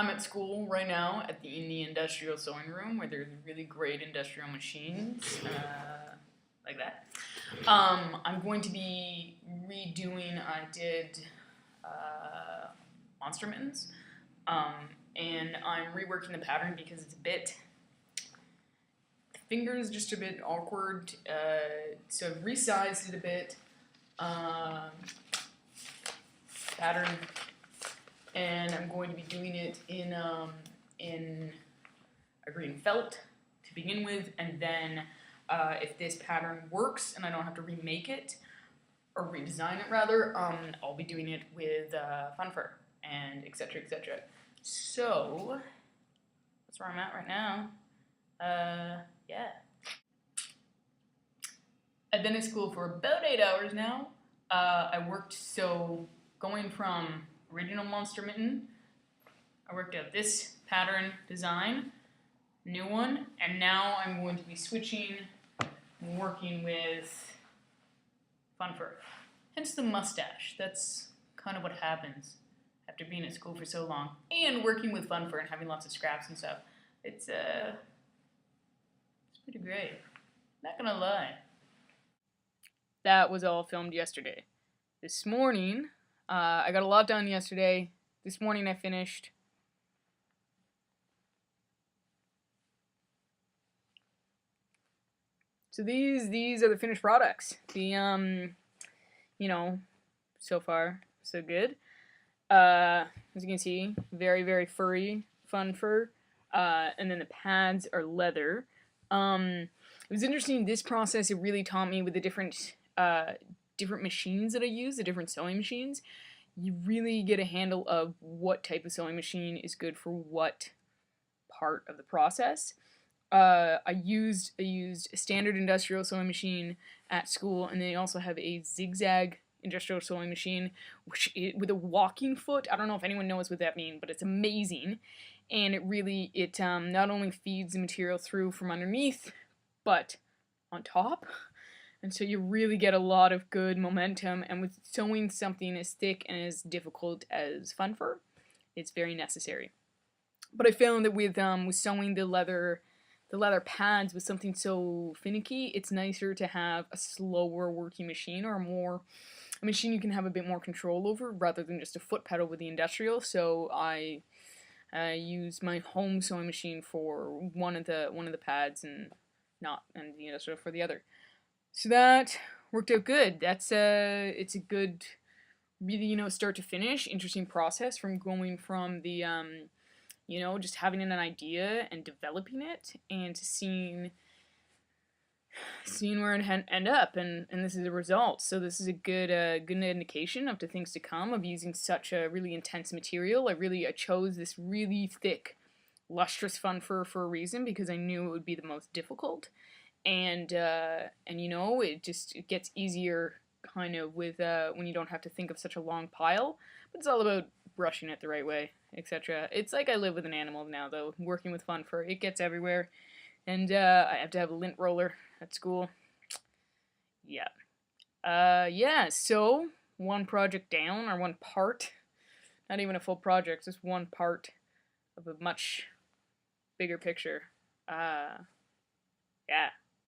I'm at school right now in the industrial sewing room where there's really great industrial machines like that. I'm going to be redoing. I did monster mittens, and I'm reworking the pattern because it's the finger is just a bit awkward. So I've resized it a bit. Pattern. And I'm going to be doing it in a green felt to begin with, and then if this pattern works and I don't have to remake it, or redesign it rather, I'll be doing it with fun fur, and etc. etc. So, that's where I'm at right now. Yeah. I've been at school for about 8 hours now. I worked, so going from original monster mitten, I worked out this pattern design, new one, and now I'm going to be switching and working with fun fur. Hence the mustache. That's kind of what happens after being at school for so long and working with fun fur and having lots of scraps and stuff. It's pretty great. Not gonna lie. That was all filmed yesterday. This morning, I got a lot done yesterday. This morning I finished. So these are the finished products. The you know, so far so good. As you can see, very very furry, fun fur. And then the pads are leather. It was interesting. This process, it really taught me with the different machines that I use, the different sewing machines. You really get a handle of what type of sewing machine is good for what part of the process. I used a standard industrial sewing machine at school, and they also have a zigzag industrial sewing machine, with a walking foot. I don't know if anyone knows what that means, but it's amazing. And it not only feeds the material through from underneath, but on top. And so you really get a lot of good momentum, and with sewing something as thick and as difficult as fun fur, it's very necessary. But I found that with sewing the leather pads with something so finicky, it's nicer to have a slower working machine, or a machine you can have a bit more control over, rather than just a foot pedal with the industrial. So I use my home sewing machine for one of the pads, and the industrial for the other. So that worked out good. It's a good, really, start to finish, interesting process from going from the, just having an idea and developing it, and to seeing where it end up, and this is the result. So this is a good indication of the things to come of using such a really intense material. I chose this really thick, lustrous fun fur for a reason, because I knew it would be the most difficult. And it gets easier kind of with when you don't have to think of such a long pile. But it's all about brushing it the right way, etc. It's like I live with an animal now, though. Working with fun fur, it gets everywhere. And I have to have a lint roller at school. Yeah. So one project down, or one part. Not even a full project, just one part of a much bigger picture. Yeah.